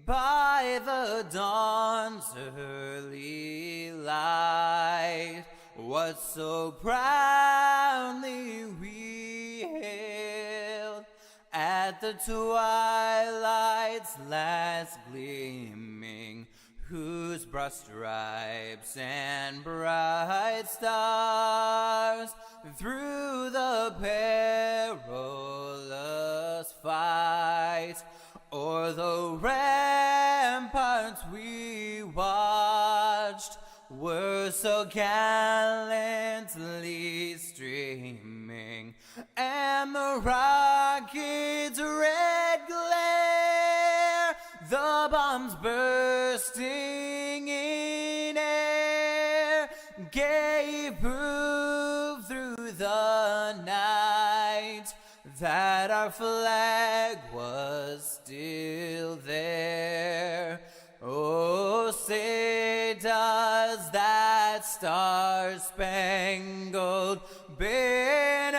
By the dawn's early light, what so proudly we hailed at the twilight's last gleaming, whose broad stripes and bright stars through the perilous fight o'er the ramparts we watched were so gallantly streaming, and the rocket's red glare, the bombs bursting in air, gave proof through the night that our flag was still there. Oh, say does that star-spangled banner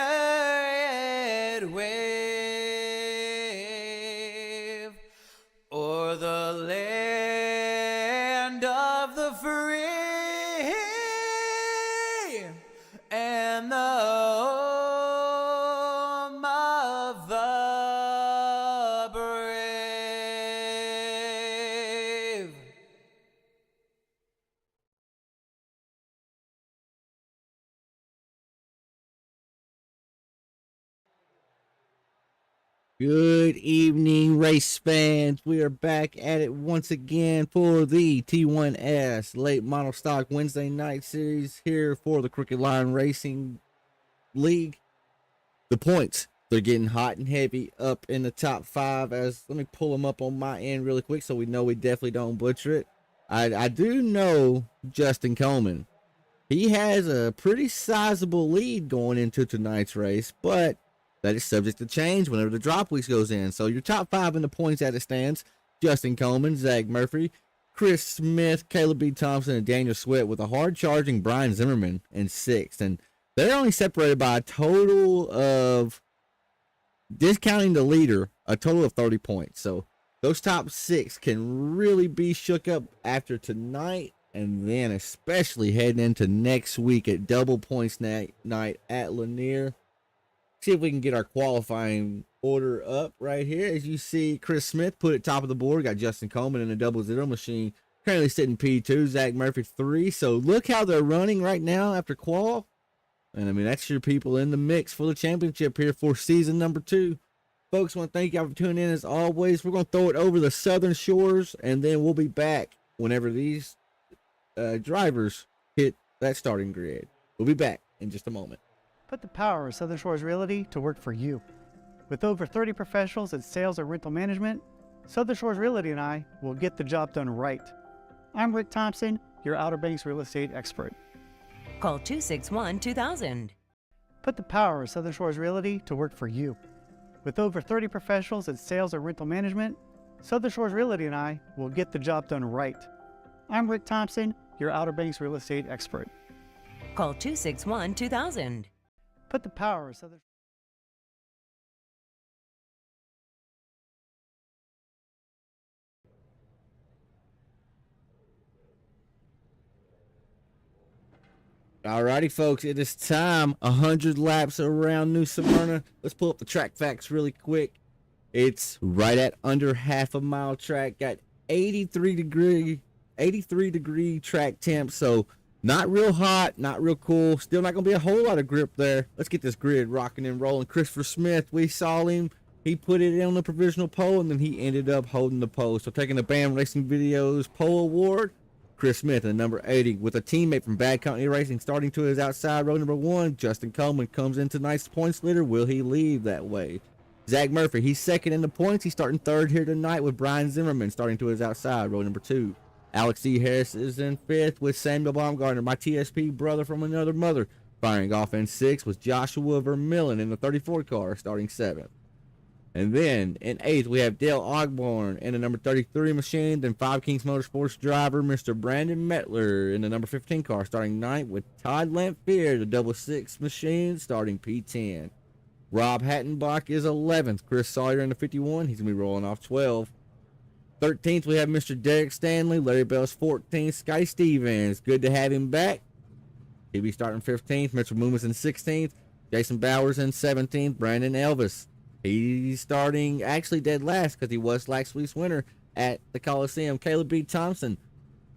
yet wave o'er the land of the free and the home of the brave. Good evening, race fans. We are back at it once again for the T1S Late Model Stock Wednesday Night Series here for the Crooked Line Racing League. The points, they're getting hot and heavy up in the top five. Let me pull them up on my end really quick so we know we definitely don't butcher it. I do know Justin Coleman. He has a pretty sizable lead going into tonight's race, but that is subject to change whenever the drop weeks goes in. So your top five in the points as it stands: Justin Coleman, Zach Murphy, Chris Smith, Caleb B. Thompson, and Daniel Sweat, with a hard-charging Brian Zimmerman in sixth. And they're only separated by a total of, discounting the leader, a total of 30 points. So those top six can really be shook up after tonight, and then especially heading into next week at double points night at Lanier. See if we can get our qualifying order up right here. As you see, Chris Smith put it top of the board. Got Justin Coleman in a 00 machine, currently sitting P2. Zach Murphy 3. So look how they're running right now after qual. And I mean, that's your people in the mix for the championship here for season number 2. Folks, I want to thank y'all for tuning in as always. We're going to throw it over the southern shores, and then we'll be back whenever these drivers hit that starting grid. We'll be back in just a moment. Put the power of Southern Shores Realty to work for you. With over 30 professionals in sales and rental management, Southern Shores Realty and I will get the job done right. I'm Rick Thompson, your Outer Banks real estate expert. Call 261-2000. Put the power of Southern Shores Realty to work for you. With over 30 professionals in sales and rental management, Southern Shores Realty and I will get the job done right. I'm Rick Thompson, your Outer Banks real estate expert. Call 261-2000. Put the power of Southern. Alrighty, folks, it is time. 100 laps around New Smyrna. Let's pull up the track facts really quick. It's right at under half a mile track. Got 83 degree track temp, so not real hot, not real cool. Still not going to be a whole lot of grip there. Let's get this grid rocking and rolling. Christopher Smith, we saw him. He put it on the provisional pole, and then he ended up holding the pole. So taking the BAM Racing Videos pole award, Chris Smith in number 80 with a teammate from Bad Company Racing starting to his outside row number 1. Justin Coleman comes in tonight's points leader. Will he leave that way? Zach Murphy, he's second in the points. He's starting third here tonight with Brian Zimmerman starting to his outside row number 2. Alex E. Harris is in 5th with Samuel Baumgartner, my TSP brother from another mother, firing off in 6th with Joshua Vermillion in the 34 car starting 7th. And then in 8th, we have Dale Ogborn in the number 33 machine. Then 5 Kings Motorsports driver, Mr. Brandon Metler in the number 15 car starting 9th with Todd Lamphere, the 66 machine starting P10. Rob Hattenbach is 11th. Chris Sawyer in the 51. He's going to be rolling off 12. 13th, we have Mr. Derek Stanley. Larry Bell's 14th. Scotty Stevens, good to have him back. He'll be starting 15th. Mitchell Moomas in 16th. Jason Bowers in 17th. Brandon Elvis, he's starting actually dead last because he was last week's winner at the Coliseum. Caleb B. Thompson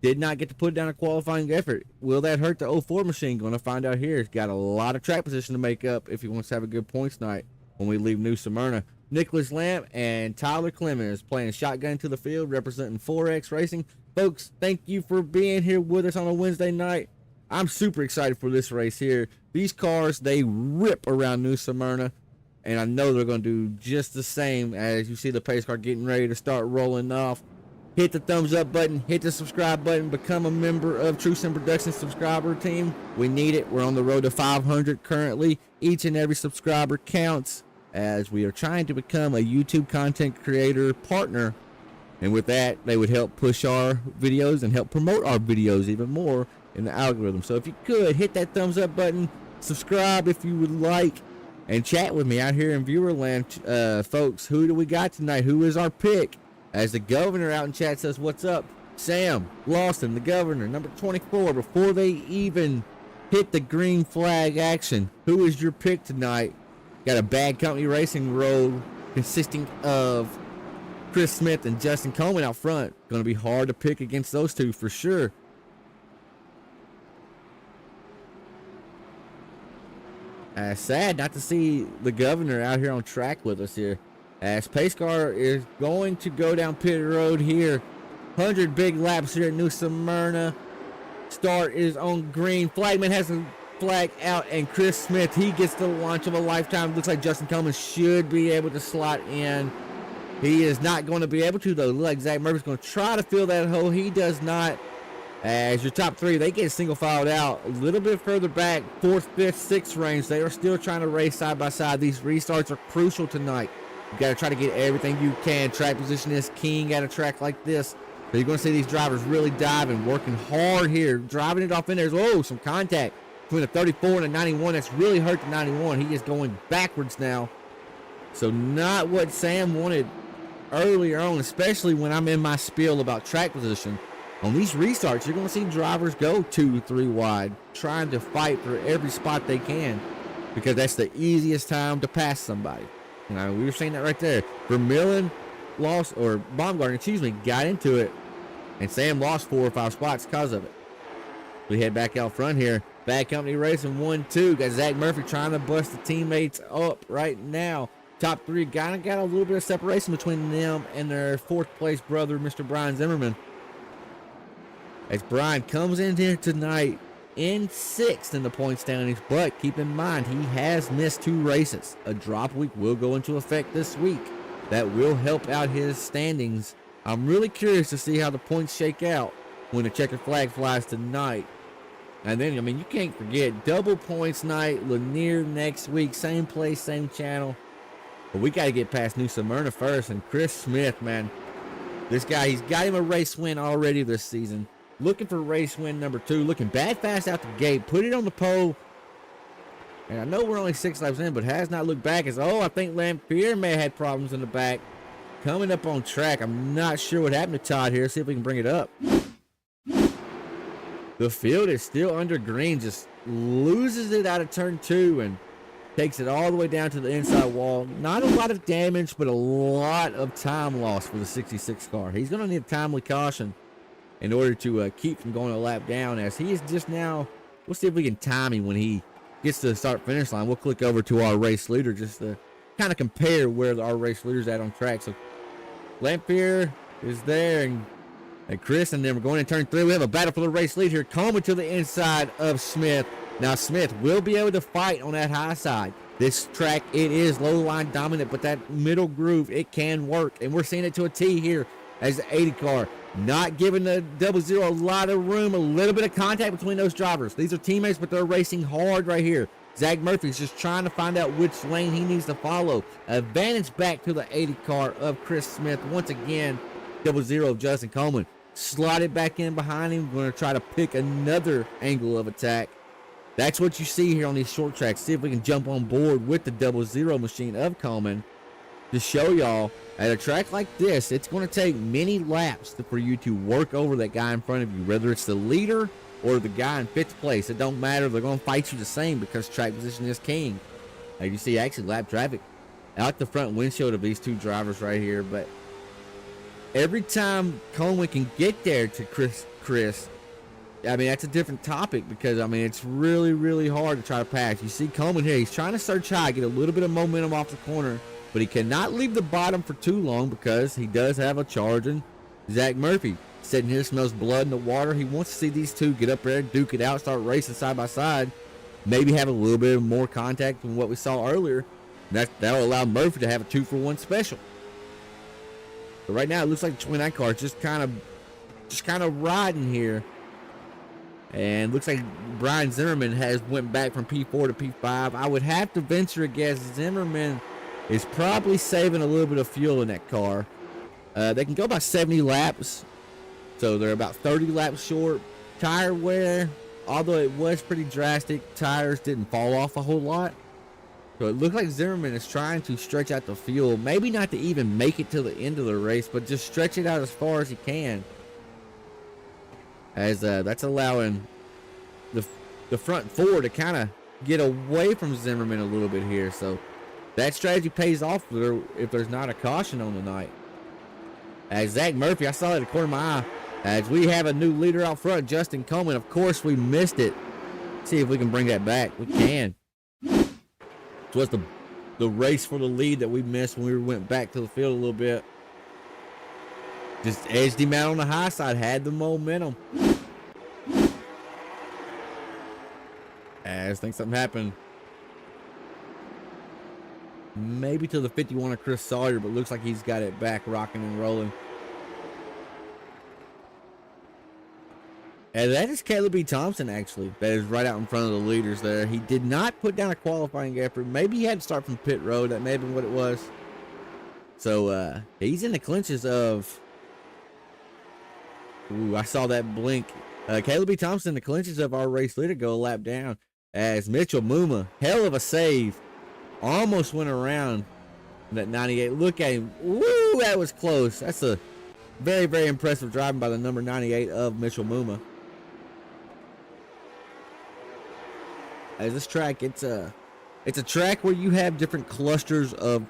did not get to put down a qualifying effort. Will that hurt the 04 machine? Going to find out here. He's got a lot of track position to make up if he wants to have a good points night when we leave New Smyrna. Nicholas Lamp and Tyler Clemens playing shotgun to the field, representing 4X Racing. Folks, thank you for being here with us on a Wednesday night. I'm super excited for this race here. These cars, they rip around New Smyrna, and I know they're going to do just the same as you see the pace car getting ready to start rolling off. Hit the thumbs up button, hit the subscribe button, become a member of TrueSimProductions subscriber team. We need it. We're on the road to 500 currently. Each and every subscriber counts, as we are trying to become a YouTube content creator partner. And with that, they would help push our videos and help promote our videos even more in the algorithm. So if you could, hit that thumbs up button, subscribe if you would like, and chat with me out here in viewerland. Folks, who do we got tonight? Who is our pick? As the governor out in chat says, what's up? Sam Lawson, the governor, number 24, before they even hit the green flag action. Who is your pick tonight? Got a Bad Company Racing road consisting of Chris Smith and Justin Coleman out front. Going to be hard to pick against those two for sure. Sad not to see the governor out here on track with us here, as pace car is going to go down pit road here. 100 big laps here at New Smyrna. Start is on green. Flagman has a flag out, and Chris Smith, he gets the launch of a lifetime. Looks like Justin Coleman should be able to slot in. He is not going to be able to, though. Looks like Zach Murphy's going to try to fill that hole. He does not. As your top three, they get single filed out a little bit further back, 4th, 5th, 6th range. They are still trying to race side by side. These restarts are crucial tonight. You got to try to get everything you can. Track position is king at a track like this. So you're going to see these drivers really diving, working hard here, driving it off in there. Oh, some contact between the 34 and the 91. That's really hurt the 91. He is going backwards now. So not what Sam wanted earlier on, especially when I'm in my spiel about track position. On these restarts, you're going to see drivers go 2-3 wide, trying to fight for every spot they can, because that's the easiest time to pass somebody. You know, we were saying that right there. Vermeulen lost, or Baumgartner, excuse me, got into it, and Sam lost 4 or 5 spots because of it. We head back out front here. Bad Company Racing 1-2. Got Zach Murphy trying to bust the teammates up right now. Top 3 kind of got a little bit of separation between them and their 4th place brother, Mr. Brian Zimmerman. As Brian comes in here tonight in 6th in the point standings, but keep in mind he has missed 2 races. A drop week will go into effect this week. That will help out his standings. I'm really curious to see how the points shake out when the checkered flag flies tonight. And then, I mean, you can't forget double points night, Lanier next week, same place, same channel. But we got to get past New Smyrna first. And Chris Smith, man, this guy, he's got him a race win already this season. Looking for race win number 2. Looking bad fast out the gate. Put it on the pole. And I know we're only 6 laps in, but has not looked back. As, I think Lampier may have had problems in the back. Coming up on track. I'm not sure what happened to Todd here. See if we can bring it up. The field is still under green. Just loses it out of turn 2 and takes it all the way down to the inside wall. Not a lot of damage, but a lot of time loss for the 66 car. He's going to need a timely caution in order to keep from going a lap down, as he is just now. We'll see if we can time him when he gets to the start finish line. We'll click over to our race leader just to kind of compare where our race leader's at on track. So Lampier is there, and Chris, and then we're going in turn 3. We have a battle for the race lead here. Coleman to the inside of Smith. Now Smith will be able to fight on that high side. This track, it is low line dominant, but that middle groove, it can work. And we're seeing it to a T here as the 80 car. Not giving the 00 a lot of room, a little bit of contact between those drivers. These are teammates, but they're racing hard right here. Zach Murphy's just trying to find out which lane he needs to follow. Advantage back to the 80 car of Chris Smith. Once again, 00 of Justin Coleman. Slotted back in behind him. We're going to try to pick another angle of attack. That's what you see here on these short tracks. See if we can jump on board with the 00 machine of Coleman. to show y'all at a track like this, it's going to take many laps for you to work over that guy in front of you, whether it's the leader or the guy in 5th place. It don't matter. They're going to fight you the same because track position is king. Like you see, actually lap traffic out the front windshield of these two drivers right here. But every time Coleman can get there to Chris, I mean, that's a different topic because, I mean, it's really, really hard to try to pass. You see Coleman here. He's trying to search high, get a little bit of momentum off the corner, but he cannot leave the bottom for too long because he does have a charging Zach Murphy. Sitting here, smells blood in the water. He wants to see these two get up there, duke it out, start racing side by side, maybe have a little bit more contact than what we saw earlier. That'll allow Murphy to have a 2-for-1 special. But right now, it looks like the 29 car is just kind of riding here. And looks like Brian Zimmerman has went back from P4 to P5. I would have to venture a guess Zimmerman is probably saving a little bit of fuel in that car. They can go about 70 laps. So they're about 30 laps short. Tire wear, although it was pretty drastic, tires didn't fall off a whole lot. So it looked like Zimmerman is trying to stretch out the fuel. Maybe not to even make it to the end of the race, but just stretch it out as far as he can. As that's allowing the front four to kind of get away from Zimmerman a little bit here. So that strategy pays off if there's not a caution on the night. As Zach Murphy, I saw it at the corner of my eye. As we have a new leader out front, Justin Coleman. Of course, we missed it. See if we can bring that back. We can. It was the race for the lead that we missed when we went back to the field a little bit. Just edged him out on the high side, had the momentum. As I think something happened. Maybe to the 51 of Chris Sawyer, but looks like he's got it back rocking and rolling. And that is Caleb B. Thompson, actually. That is right out in front of the leaders there. He did not put down a qualifying effort. Maybe he had to start from pit road. That may have been what it was. So, he's in the clinches of... Ooh, I saw that blink. Caleb B. Thompson in the clinches of our race leader go a lap down. As Mitchell Muma, hell of a save. Almost went around that 98. Look at him. Woo, that was close. That's a very, very impressive driving by the number 98 of Mitchell Muma. As this track, it's a track where you have different clusters of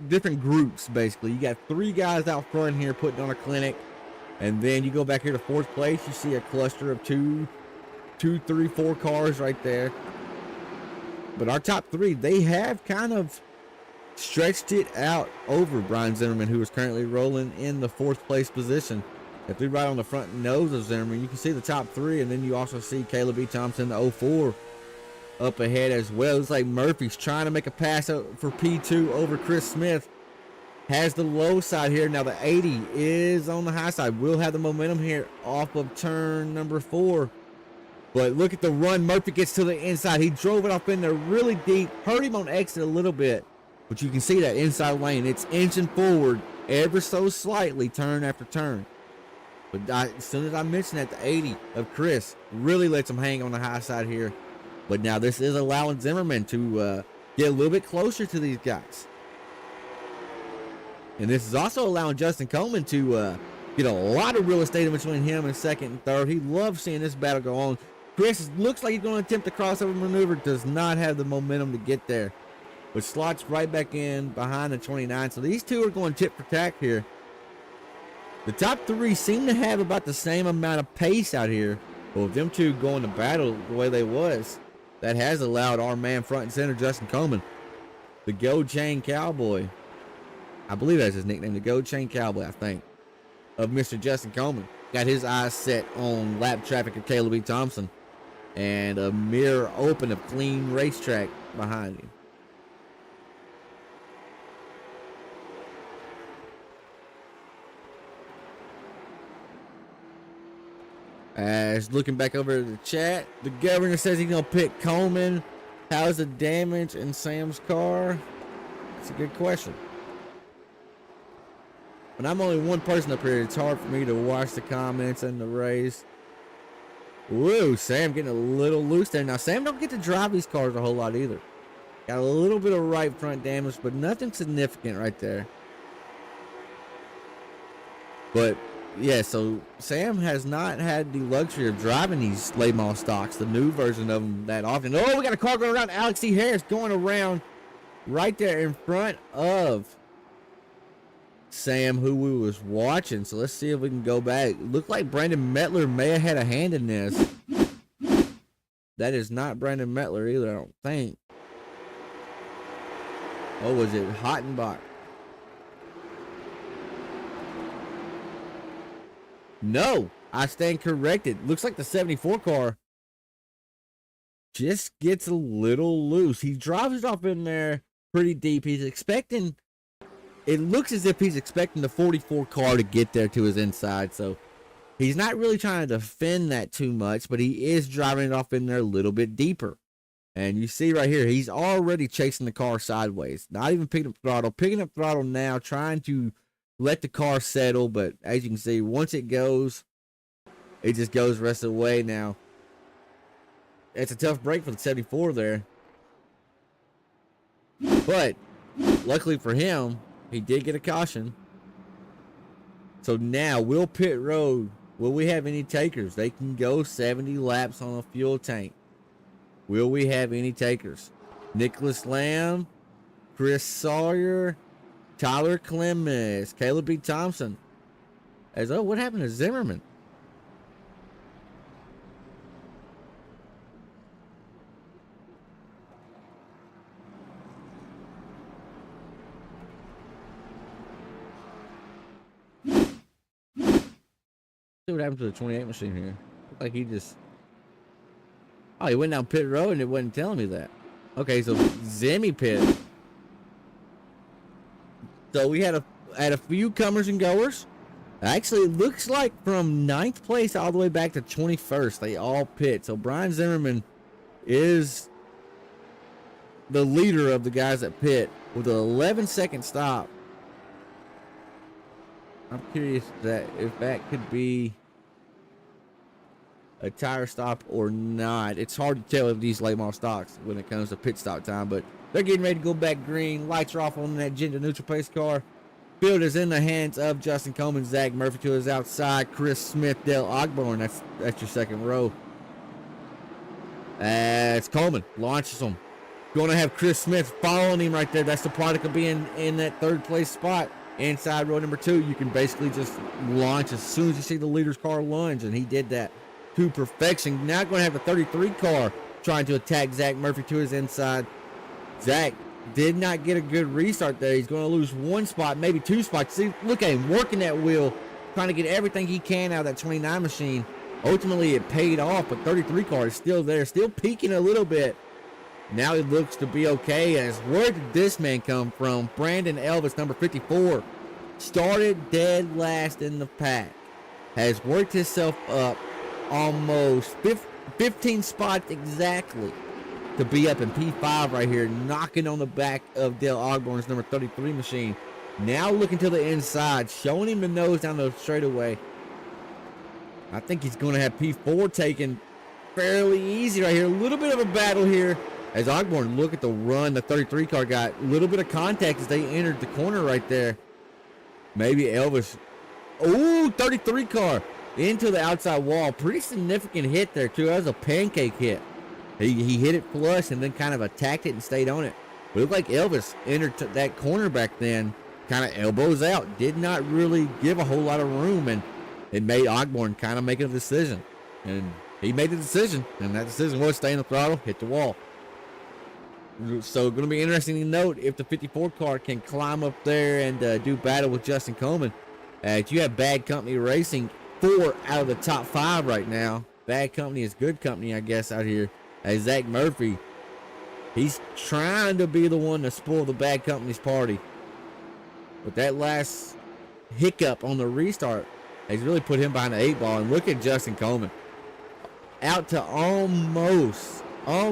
different groups, basically. You got 3 guys out front here putting on a clinic, and then you go back here to 4th place. You see a cluster of 2, 3, 4 cars right there. But our top 3, they have kind of stretched it out over Brian Zimmerman, who is currently rolling in the 4th place position. If we right on the front nose of Zimmerman, you can see the top 3, and then you also see Caleb B. Thompson, the 04, up ahead as well. It's like Murphy's trying to make a pass for P2 over Chris Smith. Has the low side here. Now the 80 is on the high side. We'll have the momentum here off of turn number 4. But look at the run. Murphy gets to the inside. He drove it off in there really deep. Hurt him on exit a little bit. But you can see that inside lane. It's inching forward ever so slightly turn after turn. But as soon as I mentioned that, the 80 of Chris really lets him hang on the high side here. But now this is allowing Zimmerman to get a little bit closer to these guys. And this is also allowing Justin Coleman to get a lot of real estate in between him and 2nd and 3rd. He loves seeing this battle go on. Chris looks like he's going to attempt the crossover maneuver. Does not have the momentum to get there. But slots right back in behind the 29. So these two are going tit for tat here. The top 3 seem to have about the same amount of pace out here. But with them two going to battle the way they was, that has allowed our man front and center, Justin Coleman, the Gold Chain Cowboy. I believe that's his nickname, the Gold Chain Cowboy, I think, of Mr. Justin Coleman. Got his eyes set on lap traffic of Caleb B. Thompson and a mirror open of clean racetrack behind him. As looking back over the chat, the governor says he's going to pick Coleman. How's the damage in Sam's car? That's a good question. When I'm only one person up here, it's hard for me to watch the comments and the race. Whoa, Sam getting a little loose there. Now, Sam don't get to drive these cars a whole lot either. Got a little bit of right front damage, but nothing significant right there. But yeah, so Sam has not had the luxury of driving these late model stocks, the new version of them, that often. Oh, we got a car going around. Alex C. Harris going around right there in front of Sam, who we was watching. So let's see if we can go back. Looked like Brandon Mettler may have had a hand in this. That is not Brandon Mettler either, I don't think. Oh, was it Hottenbach? No, I stand corrected. Looks like the 74 car just gets a little loose. He drives it off in there pretty deep. He's expecting, it looks as if he's expecting the 44 car to get there to his inside. So he's not really trying to defend that too much, but he is driving it off in there a little bit deeper. And you see right here, he's already chasing the car sideways. Not even picking up throttle now, trying to let the car settle. But as you can see, once it goes, it just goes the rest of the way. Now, it's a tough break for the 74 there. But luckily for him, he did get a caution. So now, will pit road, will we have any takers? They can go 70 laps on a fuel tank. Will we have any takers? Nicholas Lamb, Chris Sawyer, Tyler Clemens, Caleb B. Thompson. Oh, what happened to Zimmerman? See what happened to the 28 machine here. Looked like he just... Oh, he went down pit road and it wasn't telling me that. Okay, so Zimmy pit. So we had a few comers and goers. Actually, it looks like from 9th place all the way back to 21st, they all pit. So Brian Zimmerman is the leader of the guys that pit with an 11-second stop. I'm curious if that could be a tire stop or not. It's hard to tell with these late model stocks when it comes to pit stop time, but they're getting ready to go back green. Lights are off on that gender neutral pace car. Field is in the hands of Justin Coleman, Zach Murphy to his outside, Chris Smith, Dale Ogborn. That's your second row. As Coleman launches him. Going to have Chris Smith following him right there. That's the product of being in that third place spot. Inside row number 2, you can basically just launch as soon as you see the leader's car lunge, and he did that to perfection. Now going to have a 33 car trying to attack Zach Murphy to his inside. Zach did not get a good restart there. He's going to lose one spot, maybe 2 spots. See, look at him working that wheel, trying to get everything he can out of that 29 machine. Ultimately, it paid off, but 33 car is still there, still peaking a little bit. Now it looks to be okay. As where did this man come from? Brandon Elvis, number 54, started dead last in the pack. Has worked himself up almost 15 spots exactly to be up in P5 right here, knocking on the back of Dale Ogborn's number 33 machine. Now looking to the inside, showing him the nose down the straightaway. I think he's going to have P4 taken fairly easy right here. A little bit of a battle here as Ogborn, look at the run the 33 car got. A little bit of contact as they entered the corner right there. Maybe Elvis. Oh, 33 car into the outside wall. Pretty significant hit there, too. That was a pancake hit. He hit it flush and then kind of attacked it and stayed on it. It looked like Elvis entered that corner back then, kind of elbows out. Did not really give a whole lot of room, and it made Ogborn kind of make a decision. And he made the decision, and that decision was stay in the throttle, hit the wall. So going to be interesting to note if the 54 car can climb up there and do battle with Justin Coleman. You have Bad Company Racing 4 out of the top 5 right now. Bad Company is good company, I guess, out here. As Zach Murphy, he's trying to be the one to spoil the Bad Company's party. But that last hiccup on the restart has really put him behind the 8 ball. And look at Justin Coleman. Out to almost, I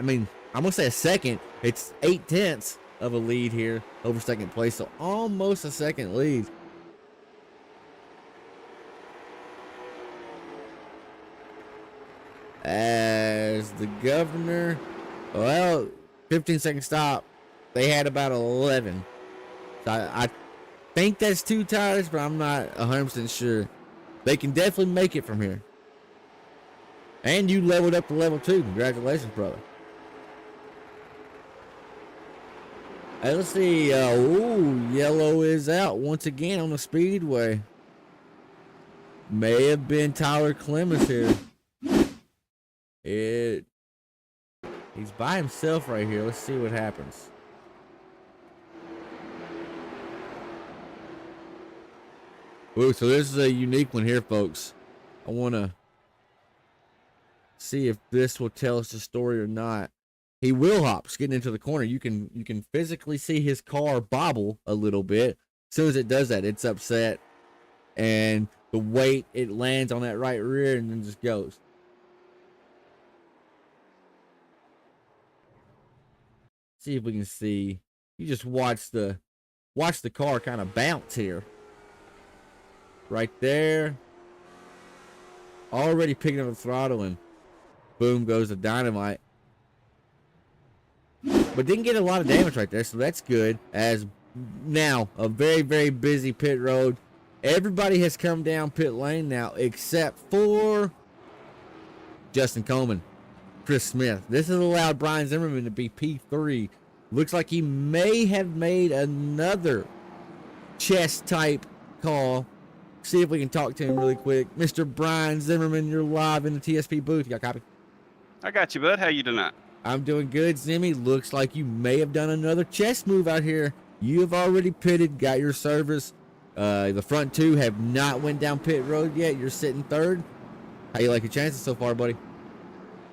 mean, I'm going to say a second. It's 0.8 of a lead here over second place. So almost a second lead. As as the governor, well, 15-second stop, they had about 11. So I think that's 2 tires, but I'm not 100% sure. They can definitely make it from here. And you leveled up to level 2. Congratulations, brother. Hey, let's see. Ooh, yellow is out once again on the speedway. May have been Tyler Clemens here. He's by himself right here. Let's see what happens. Ooh, so this is a unique one here, folks. I want to see if this will tell us the story or not. He wheel hops getting into the corner. You can physically see his car bobble a little bit. As soon as it does that, it's upset, and the weight, it lands on that right rear and then just goes. See if we can see. You just watch the car kind of bounce here. Right there. Already picking up the throttle, and boom goes the dynamite. But didn't get a lot of damage right there, so that's good. As now, a very, very busy pit road. Everybody has come down pit lane now, except for Justin Coleman, Chris Smith. This has allowed Brian Zimmerman to be P3. Looks like he may have made another chest type call. See if we can talk to him really quick. Mr. Brian Zimmerman, you're live in the TSP booth. You got a copy? I got you, bud. How you tonight? I'm doing good, Zimmy. Looks like you may have done another chest move out here. You have already pitted, got your service. The front 2 have not went down pit road yet. You're sitting 3rd. How you like your chances so far, buddy?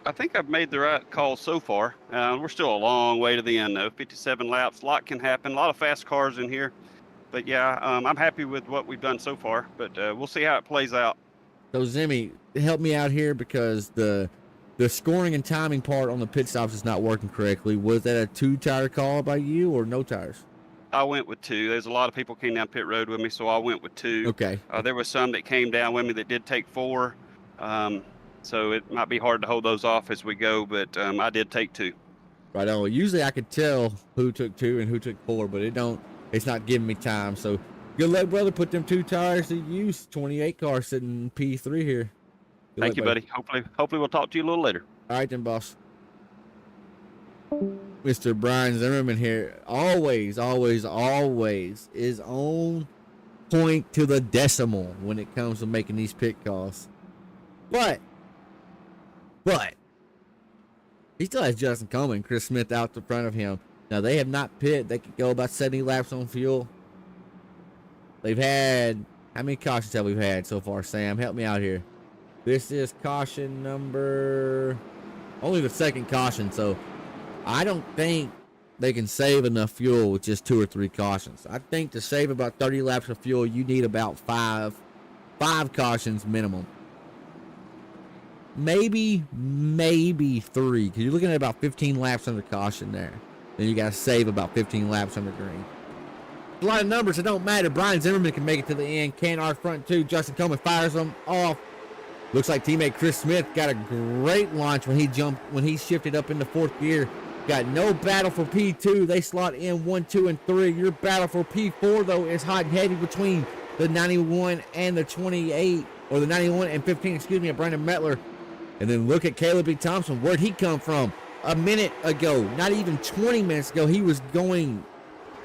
I think I've made the right call so far. We're still a long way to the end, though. 57 laps. A lot can happen. A lot of fast cars in here. But, yeah, I'm happy with what we've done so far. But we'll see how it plays out. So, Zimmy, help me out here because the scoring and timing part on the pit stops is not working correctly. Was that a 2-tire call by you or no tires? I went with 2. There's a lot of people came down pit road with me, so I went with 2. Okay. There was some that came down with me that did take 4. So it might be hard to hold those off as we go, but I did take 2. Right on. Usually I could tell who took 2 and who took 4, but it's not giving me time. So good luck, brother. Put them 2 tires to use. 28 car sitting P3 here. Good Thank luck, you, buddy. Hopefully we'll talk to you a little later. All right then, boss. Mr. Brian Zimmerman here, always is on point to the decimal when it comes to making these pit calls. But he still has Justin Coleman and Chris Smith out the front of him. Now they have not pit. They could go about 70 laps on fuel. They've had, how many cautions have we had so far, Sam? Help me out here. This is caution number, only the 2nd caution, so I don't think they can save enough fuel with just 2 or 3 cautions. I think to save about 30 laps of fuel, you need about 5 cautions minimum. Maybe 3, because you're looking at about 15 laps under caution there. Then you got to save about 15 laps under green. A lot of numbers, it don't matter. Brian Zimmerman can make it to the end. Can our front 2. Justin Coleman fires them off. Looks like teammate Chris Smith got a great launch when he shifted up into 4th gear. Got no battle for P2. They slot in 1, 2, and 3. Your battle for P4, though, is hot and heavy between the 91 and the 28, or the 91 and 15, excuse me, of Brandon Mettler. And then look at Caleb B. Thompson. Where'd he come from? A minute ago, not even 20 minutes ago, he was going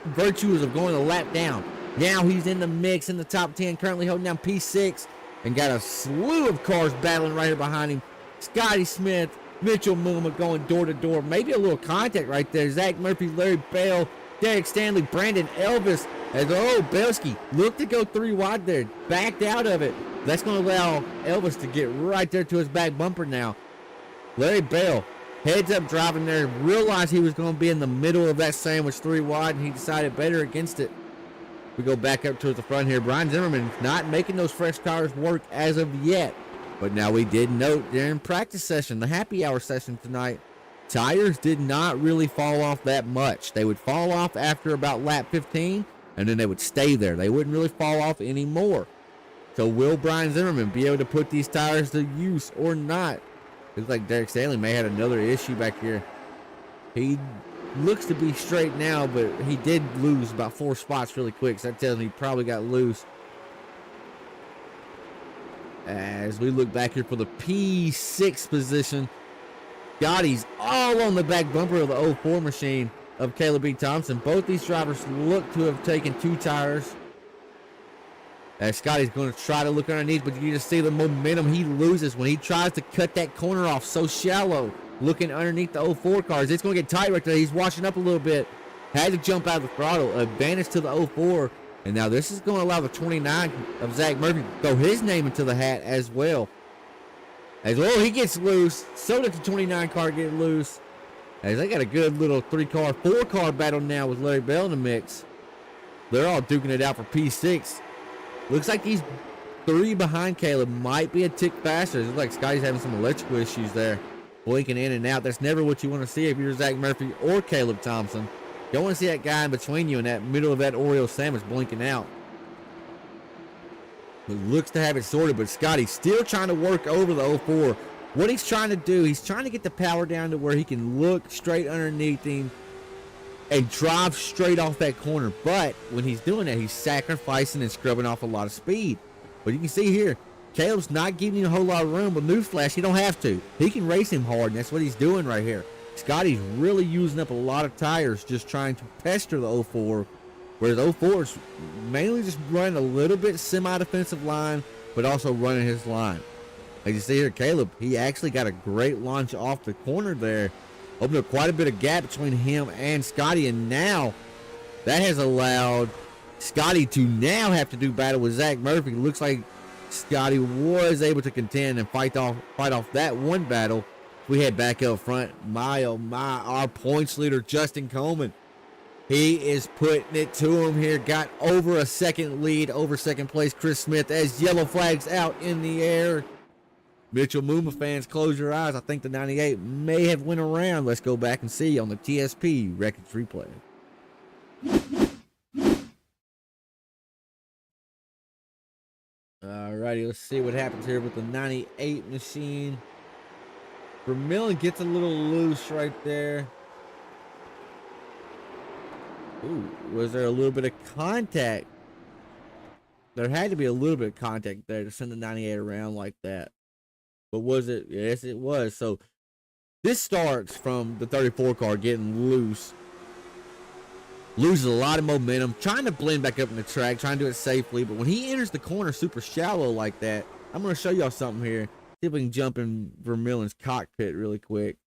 virtuous of going a lap down. Now he's in the mix in the top 10, currently holding down P6, and got a slew of cars battling right here behind him. Scotty Smith, Mitchell Milma going door to door. Maybe a little contact right there. Zach Murphy, Larry Bell, Derek Stanley, Brandon Elvis. As Belsky looked to go 3 wide there, backed out of it. That's going to allow Elvis to get right there to his back bumper now. Larry Bell, heads up driving there, realized he was going to be in the middle of that sandwich 3 wide, and he decided better against it. We go back up towards the front here. Brian Zimmerman not making those fresh tires work as of yet. But now we did note during practice session, the happy hour session tonight, tires did not really fall off that much. They would fall off after about lap 15, and then they would stay there. They wouldn't really fall off anymore. So will Brian Zimmerman be able to put these tires to use or not? Looks like Derek Stanley may have had another issue back here. He looks to be straight now, but he did lose about 4 spots really quick, so that tells me he probably got loose. As we look back here for the P6 position, Scotty's all on the back bumper of the 04 machine of Caleb B. Thompson. Both these drivers look to have taken 2 tires. As Scotty's going to try to look underneath, but you just see the momentum he loses when he tries to cut that corner off so shallow, looking underneath the 04 cars. It's going to get tight right there. He's washing up a little bit. Had to jump out of the throttle. Advantage to the 04. And now this is going to allow the 29 of Zach Murphy to throw his name into the hat as well. As well, he gets loose. So does the 29 car get loose. As they got a good little 3-car, 4-car battle now with Larry Bell in the mix. They're all duking it out for P6. Looks like these 3 behind Caleb might be a tick faster. It looks like Scotty's having some electrical issues there. Blinking in and out. That's never what you want to see if you're Zach Murphy or Caleb Thompson. You don't want to see that guy in between you in that middle of that Oreo sandwich blinking out. It looks to have it sorted, but Scotty's still trying to work over the 04. What he's trying to do, he's trying to get the power down to where he can look straight underneath him and drive straight off that corner. But when he's doing that, he's sacrificing and scrubbing off a lot of speed. But you can see here, Caleb's not giving you a whole lot of room, but newsflash, he don't have to. He can race him hard, and that's what he's doing right here. Scotty's really using up a lot of tires just trying to pester the 04, whereas 04 is mainly just running a little bit semi-defensive line, but also running his line. As you see here, Caleb, he actually got a great launch off the corner there. Opened up quite a bit of gap between him and Scotty, and now that has allowed Scotty to now have to do battle with Zach Murphy. Looks like Scotty was able to contend and fight off that one battle. We head back up front. My, oh my, our points leader, Justin Coleman. He is putting it to him here. Got over a second lead over second place Chris Smith as yellow flags out in the air. Mitchell Muma fans, close your eyes. I think the 98 may have went around. Let's go back and see on the TSP records replay. Alrighty, let's see what happens here with the 98 machine. Vermillion gets a little loose right there. Ooh, was there a little bit of contact? There had to be a little bit of contact there to send the 98 around like that. But was it? Yes, it was. So this starts from the 34 car getting loose. Loses a lot of momentum. Trying to blend back up in the track. Trying to do it safely. But when he enters the corner super shallow like that, I'm going to show y'all something here. See if we can jump in Vermillion's cockpit really quick.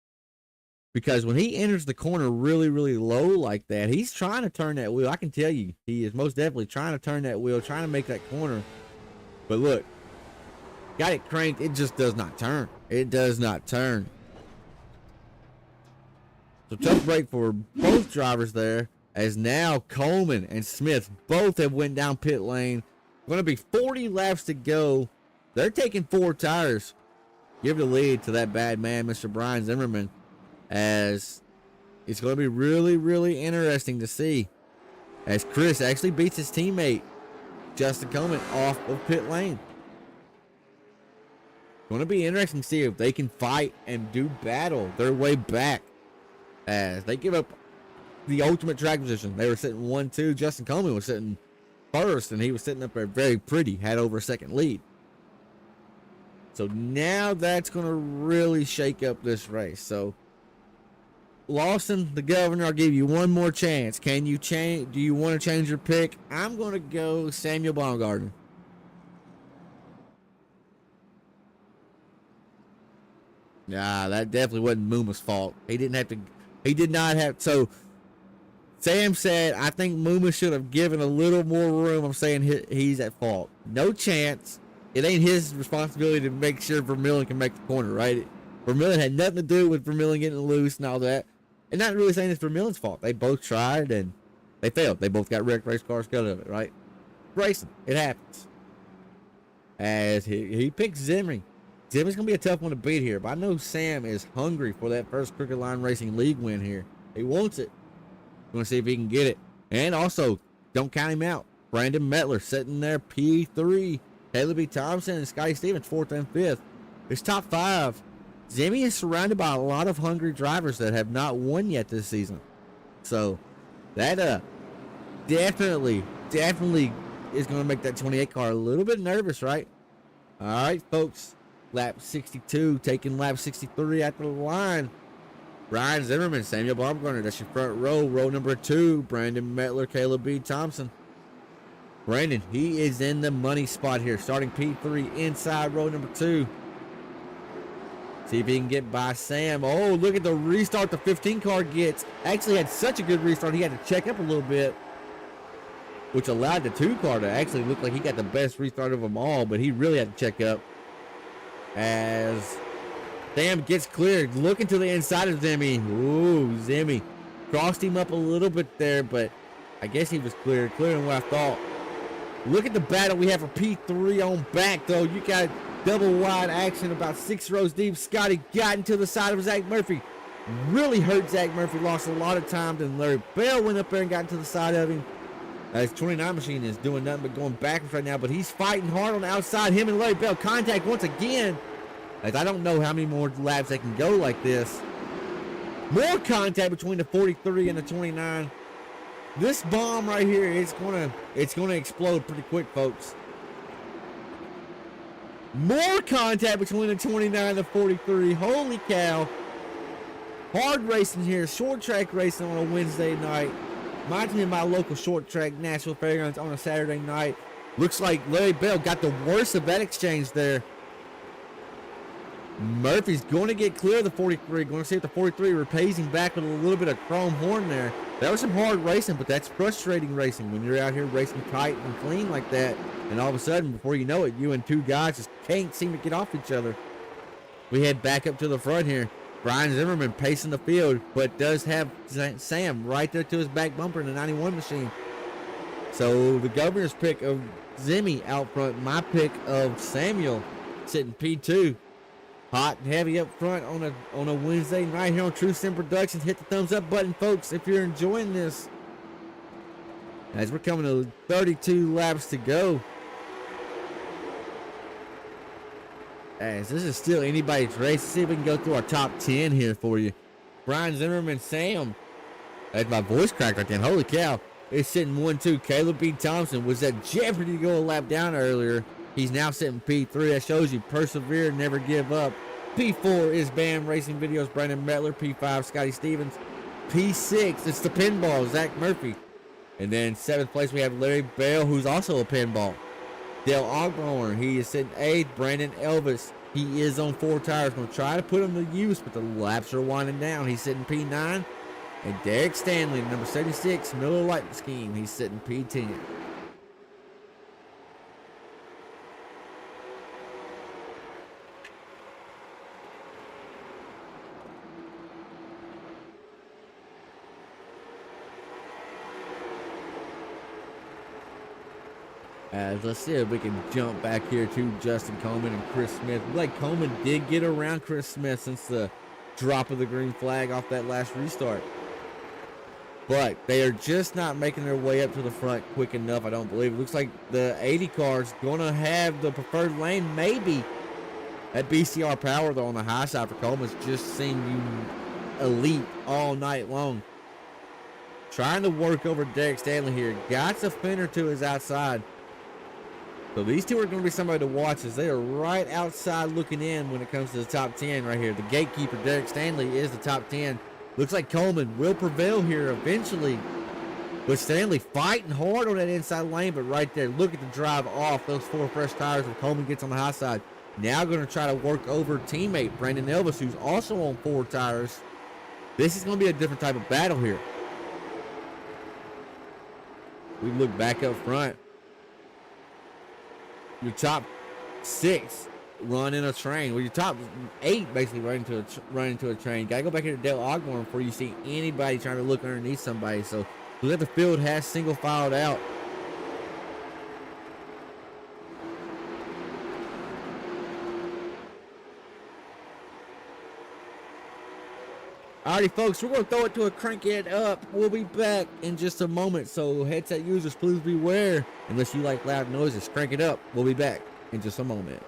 Because when he enters the corner really, really low like that, he's trying to turn that wheel. I can tell you, he is most definitely trying to turn that wheel, trying to make that corner. But look, got it cranked. It just does not turn. It does not turn. So tough break for both drivers there, as now Coleman and Smith both have went down pit lane. Going to be 40 laps to go. They're taking 4 tires. Give the lead to that bad man, Mr. Brian Zimmerman, as it's going to be really, really interesting to see as Chris actually beats his teammate Justin Coleman off of pit lane. Going to be interesting to see if they can fight and do battle their way back as they give up the ultimate track position. They were sitting 1-2. Justin Coleman was sitting first, and he was sitting up there very pretty, had over a second lead. So now that's going to really shake up this race. So Lawson, the governor, I'll give you one more chance. Can you change? Do you want to change your pick? I'm going to go Samuel Baumgartner. Nah, that definitely wasn't Muma's fault. He didn't have to. He did not have. So Sam said, I think Muma should have given a little more room. I'm saying he's at fault. No chance. It ain't his responsibility to make sure Vermillion can make the corner, right? Vermillion had nothing to do with Vermillion getting loose and all that. And not really saying it's Vermillion's fault. They both tried and they failed. They both got wrecked race cars out of it, right? Racing. It happens. As he picks Zimri. Zimri's going to be a tough one to beat here. But I know Sam is hungry for that first Crooked Line Racing League win here. He wants it. Going to see if he can get it. And also, don't count him out. Brandon Mettler sitting there, P3. Caleb B. Thompson and Scotty Stevens, 4th and 5th. His top 5 Zimmy is surrounded by a lot of hungry drivers that have not won yet this season. So that definitely is going to make that 28 car a little bit nervous, right? All right, folks. Lap 62, taking lap 63 at the line. Brian Zimmerman, Samuel Baumgartner, that's your front row. Row number 2, Brandon Mettler, Caleb B. Thompson. Brandon, he is in the money spot here, starting P3 inside row number 2. See if he can get by Sam. Oh, look at the restart the 15 car gets. Actually had such a good restart, he had to check up a little bit, which allowed the 2 car to actually look like he got the best restart of them all, but he really had to check up. As Sam gets cleared, looking to the inside of Zimmy. Ooh, Zimmy crossed him up a little bit there, but I guess he was clearer than what I thought. Look at the battle we have for P3 on back, though. You got double wide action about 6 rows deep. Scotty got into the side of Zach Murphy. Really hurt Zach Murphy. Lost a lot of time. Then Larry Bell went up there and got into the side of him. His 29 machine is doing nothing but going backwards right now, but he's fighting hard on the outside. Him and Larry Bell contact once again. As I don't know how many more laps they can go like this. More contact between the 43 and the 29. This bomb right here, it's gonna explode pretty quick, folks. More contact between the 29 and the 43. Holy cow. Hard racing here, short track racing on a Wednesday night. Reminds me of my local short track, Nashville Fairgrounds, on a Saturday night. Looks like Larry Bell got the worst of that exchange there. Murphy's going to get clear of the 43. Going to see if the 43 repays him back with a little bit of chrome horn there. That was some hard racing, but that's frustrating racing when you're out here racing tight and clean like that. And all of a sudden, before you know it, you and 2 guys just can't seem to get off each other. We head back up to the front here. Brian Zimmerman pacing the field, but does have Sam right there to his back bumper in the 91 machine. So the governor's pick of Zimmy out front, my pick of Samuel sitting P2. Hot and heavy up front on a Wednesday night here on TrueSimProductions. Hit the thumbs up button, folks, if you're enjoying this. As we're coming to 32 laps to go. As this is still anybody's race. Let's see if we can go through our top 10 here for you. Brian Zimmerman, Sam. That's my voice cracked right then. Holy cow. It's sitting 1-2. Caleb B. Thompson was at jeopardy to go a lap down earlier. He's now sitting P3. That shows you persevere, never give up. P4 is BAM Racing Videos, Brandon Mettler. P5, Scotty Stevens. P6, it's the pinball, Zach Murphy. And then 7th place, we have Larry Bell, who's also a pinball. Dale Ogborn, he is sitting 8th. Brandon Elvis, he is on 4 tires. Going to try to put him to use, but the laps are winding down. He's sitting P9. And Derek Stanley, number 76, Miller Light Scheme, he's sitting P10. Let's see if we can jump back here to Justin Coleman and Chris Smith. Like Coleman did get around Chris Smith since the drop of the green flag off that last restart. But they are just not making their way up to the front quick enough, I don't believe. It looks like the 80 car is going to have the preferred lane, maybe. That BCR power, though, on the high side for Coleman's just seemed elite all night long. Trying to work over Derek Stanley here. Got a fender to his outside. So these two are going to be somebody to watch as they are right outside looking in when it comes to the top 10 right here. The gatekeeper, Derek Stanley, is the top 10. Looks like Coleman will prevail here eventually. But Stanley fighting hard on that inside lane, but right there, look at the drive off those 4 fresh tires when Coleman gets on the high side. Now going to try to work over teammate Brandon Elvis, who's also on 4 tires. This is going to be a different type of battle here. We look back up front. Your top 6 run in a train. Well, your top 8 basically run into a train. Gotta go back here to Dale Ogborn before you see anybody trying to look underneath somebody. So let the field has single filed out. Alrighty, folks, we're going to throw it to a crank it up. We'll be back in just a moment, so headset users, please beware. Unless you like loud noises, crank it up. We'll be back in just a moment.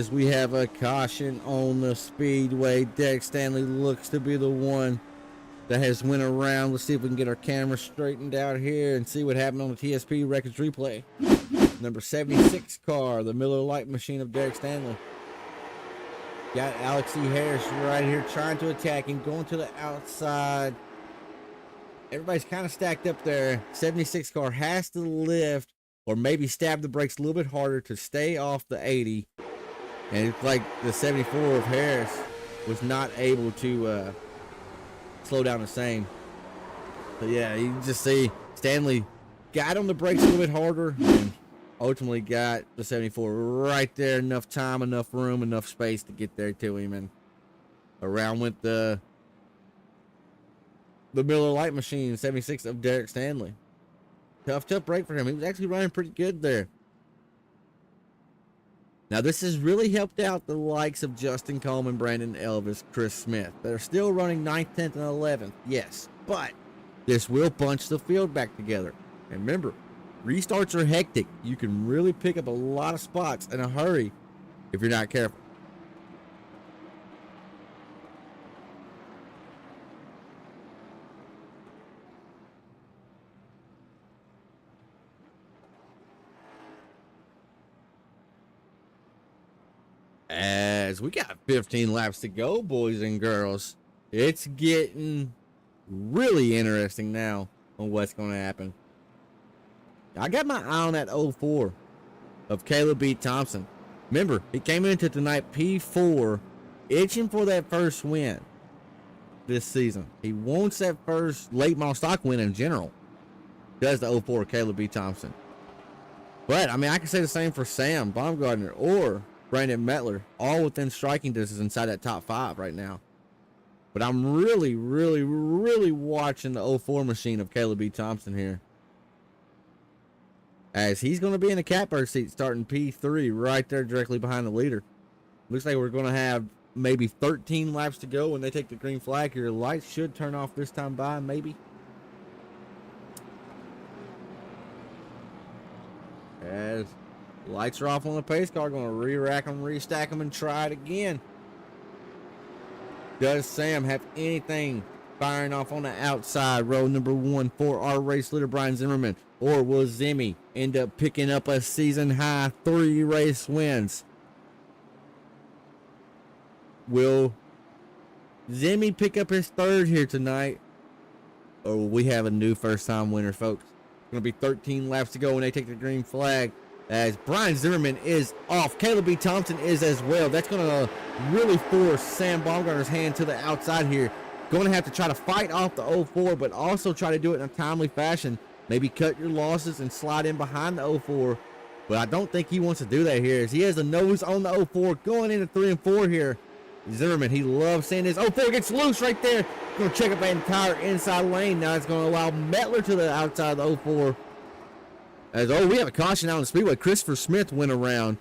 as we have a caution on the speedway. Derek Stanley looks to be the one that has went around. Let's see if we can get our camera straightened out here and see what happened on the TSP records replay. Number 76 car, the Miller Lite machine of Derek Stanley. Got Alex E. Harris right here trying to attack him, going to the outside. Everybody's kind of stacked up there. 76 car has to lift or maybe stab the brakes a little bit harder to stay off the 80. And it's like the 74 of Harris was not able to slow down the same. But yeah, you can just see Stanley got on the brakes a little bit harder and ultimately got the 74 right there. Enough time, enough room, enough space to get there to him. And around went the Miller Lite machine, 76 of Derek Stanley. Tough break for him. He was actually running pretty good there. Now, this has really helped out the likes of Justin Coleman, Brandon Elvis, Chris Smith. They're still running 9th, 10th, and 11th, yes. But this will bunch the field back together. And remember, restarts are hectic. You can really pick up a lot of spots in a hurry if you're not careful. As we got 15 laps to go, boys and girls, it's getting really interesting now on what's going to happen. I got my eye on that 04 of Caleb B. Thompson. Remember, he came into tonight P4, itching for that first win this season. He wants that first late model stock win in general. Does the 04 Caleb B. Thompson. But, I mean, I can say the same for Sam Baumgartner or Brandon Mettler, all within striking distance inside that top 5 right now. But I'm really watching the 04 machine of Caleb B. Thompson here, as he's going to be in the catbird seat starting P3 right there directly behind the leader. Looks like we're going to have maybe 13 laps to go when they take the green flag here. Lights should turn off this time by, maybe. As lights are off on the pace car, going to re-rack them, restack them, and try it again. Does Sam have anything firing off on the outside, row number 1 for our race leader, Brian Zimmerman? Or will Zimmy end up picking up a season-high 3 race wins? Will Zimmy pick up his 3rd here tonight? Or will we have a new first-time winner, folks? It's going to be 13 laps to go when they take the green flag, as Brian Zimmerman is off. Caleb B. Thompson is as well. That's going to really force Sam Baumgartner's hand to the outside here. Going to have to try to fight off the 04, but also try to do it in a timely fashion. Maybe cut your losses and slide in behind the 04. But I don't think he wants to do that here, as he has the nose on the 04 going into 3 and 4 here. Zimmerman, he loves seeing this. 04 gets loose right there. Going to check up that entire inside lane. Now it's going to allow Mettler to the outside of the 04. As, we have a caution out on the speedway. Christopher Smith went around.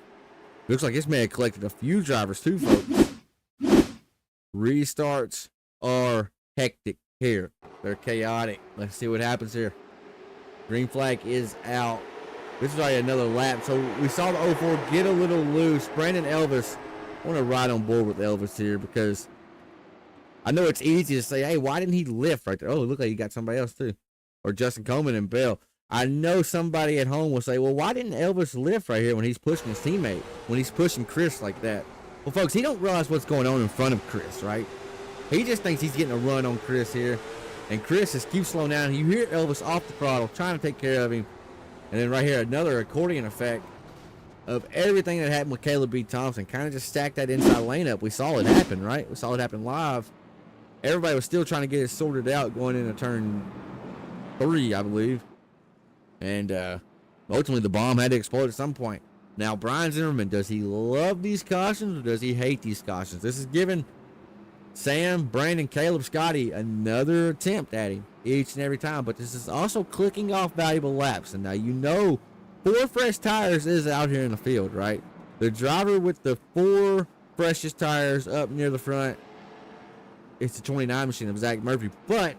Looks like this man collected a few drivers too, folks. Restarts are hectic here. They're chaotic. Let's see what happens here. Green flag is out. This is already another lap. So we saw the 04 get a little loose. Brandon Elvis, I want to ride on board with Elvis here, because I know it's easy to say, hey, why didn't he lift right there? Oh, it looked like he got somebody else too. Or Justin Coleman and Bell. I know somebody at home will say, well, why didn't Elvis lift right here when he's pushing his teammate, when he's pushing Chris like that? Well, folks, he don't realize what's going on in front of Chris, right? He just thinks he's getting a run on Chris here. And Chris just keeps slowing down. You hear Elvis off the throttle, trying to take care of him. And then right here, another accordion effect of everything that happened with Caleb B. Thompson. Kind of just stacked that inside lane up. We saw it happen, right? We saw it happen live. Everybody was still trying to get it sorted out going into turn 3, I believe. And ultimately, the bomb had to explode at some point. Now, Brian Zimmerman, does he love these cautions or does he hate these cautions? This is giving Sam, Brandon, Caleb, Scotty another attempt at him each and every time. But this is also clicking off valuable laps. And now you know 4 fresh tires is out here in the field, right? The driver with the 4 freshest tires up near the front, it's the 29 machine of Zach Murphy. But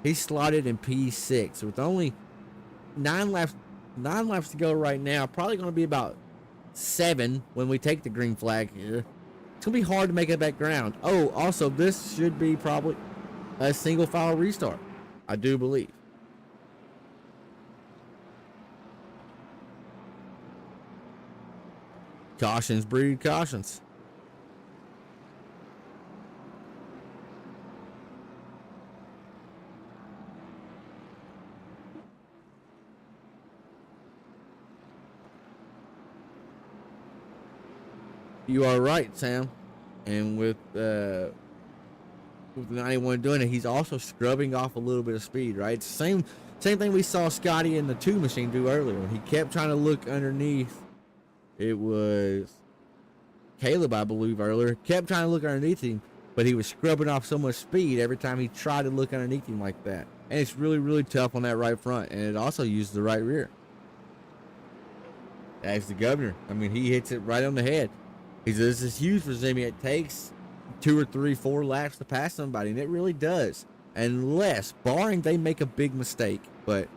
he's slotted in P6 with only 9 laps to go right now. Probably going to be about 7 when we take the green flag here. It's going to be hard to make up that ground. Oh, also, this should be probably a single file restart, I do believe. Cautions breed cautions. You are right, Sam. And with the 91 doing it, he's also scrubbing off a little bit of speed, right? Same thing we saw Scotty in the 2 machine do earlier. When he kept trying to look underneath. It was Caleb, I believe, earlier. Kept trying to look underneath him, but he was scrubbing off so much speed every time he tried to look underneath him like that. And it's really, really tough on that right front. And it also uses the right rear. That's the governor. I mean, he hits it right on the head. He says, this is huge for Zimmy. It takes 2 or 3, 4 laps to pass somebody, and it really does. Unless, barring they make a big mistake. But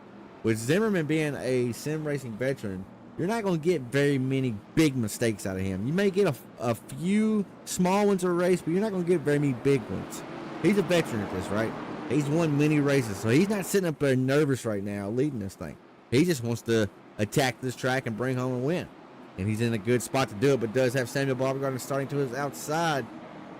with Zimmerman being a sim racing veteran, you're not going to get very many big mistakes out of him. You may get a few small ones in a race, but you're not going to get very many big ones. He's a veteran at this, right? He's won many races, so he's not sitting up there nervous right now leading this thing. He just wants to attack this track and bring home a win. And he's in a good spot to do it, but does have Samuel Baumgartner starting to his outside.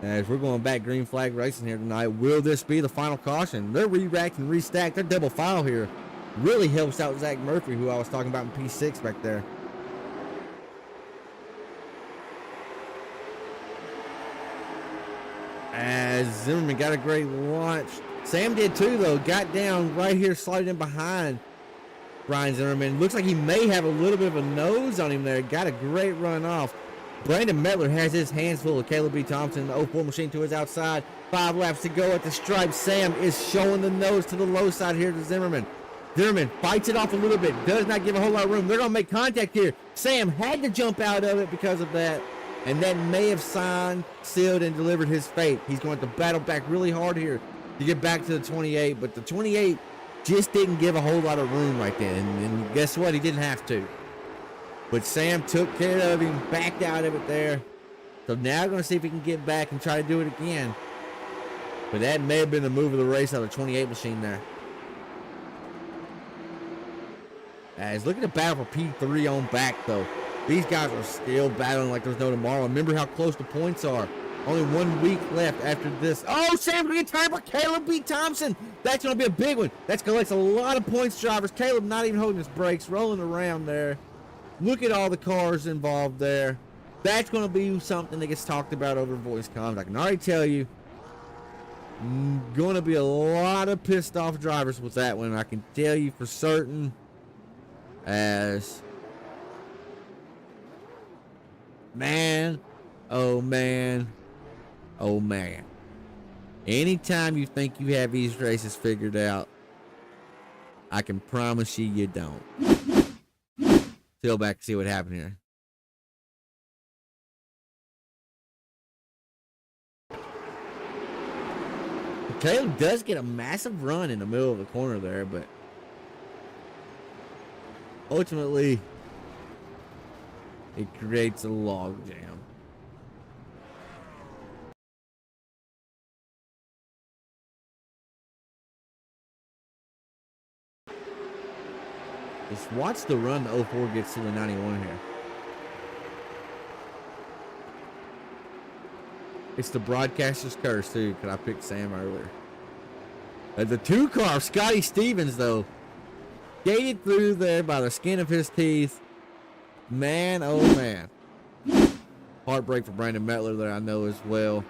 As we're going back green flag racing here tonight, will this be the final caution? They're re-racked and restacked. They're double file here. Really helps out Zach Murphy, who I was talking about in P6 back there. As Zimmerman got a great launch. Sam did too, though. Got down right here, sliding in behind Brian Zimmerman. Looks like he may have a little bit of a nose on him there. Got a great run off. Brandon Mettler has his hands full of Caleb B. Thompson, the 04 machine to his outside. 5 laps to go at the stripe. Sam is showing the nose to the low side here to Zimmerman. Zimmerman fights it off a little bit. Does not give a whole lot of room. They're going to make contact here. Sam had to jump out of it because of that. And that may have signed, sealed, and delivered his fate. He's going to battle back really hard here to get back to the 28. But the 28 just didn't give a whole lot of room right then. And guess what? He didn't have to. But Sam took care of him, backed out of it there. So now we're going to see if he can get back and try to do it again. But that may have been the move of the race out of the 28 machine there. As look at the battle for P3 on back, though. These guys are still battling like there's no tomorrow. Remember how close the points are. Only 1 week left after this. Oh, Sam's going to get time for Caleb B. Thompson. That's going to be a big one. That collects a lot of points, drivers. Caleb not even holding his brakes, rolling around there. Look at all the cars involved there. That's going to be something that gets talked about over voice comms. I can already tell you, going to be a lot of pissed off drivers with that one. I can tell you for certain. As man, oh man, oh man. Anytime you think you have these races figured out, I can promise you you don't. Let's go back and see what happened here. Caleb does get a massive run in the middle of the corner there, but ultimately it creates a log jam. Just watch the run the 04 gets to the 91 here. It's the broadcaster's curse, too, because I picked Sam earlier. The 2 car, Scotty Stevens, though, skated through there by the skin of his teeth. Man, oh man. Heartbreak for Brandon Mettler there, I know as well.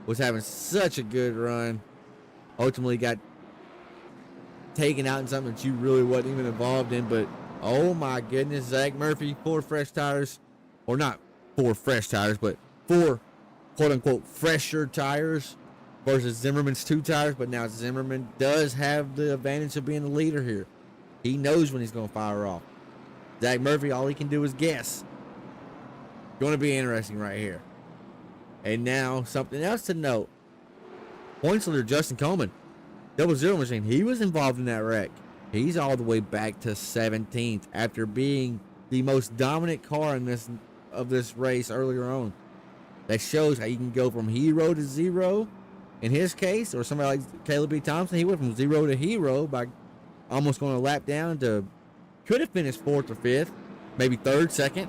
Was having such a good run. Ultimately got taken out in something that you really wasn't even involved in, but oh my goodness, Zach Murphy, 4 fresh tires, or not 4 fresh tires, but 4 quote-unquote fresher tires versus Zimmerman's 2 tires, but now Zimmerman does have the advantage of being the leader here. He knows when he's going to fire off. Zach Murphy, all he can do is guess. Going to be interesting right here. And now, something else to note. Points leader Justin Coleman, 00 machine, he was involved in that wreck. He's all the way back to 17th after being the most dominant car in this of this race earlier on. That shows how you can go from hero to zero in his case, or somebody like Caleb B. Thompson. He went from zero to hero by almost going a lap down to, could have finished 4th or 5th, maybe 3rd, 2nd,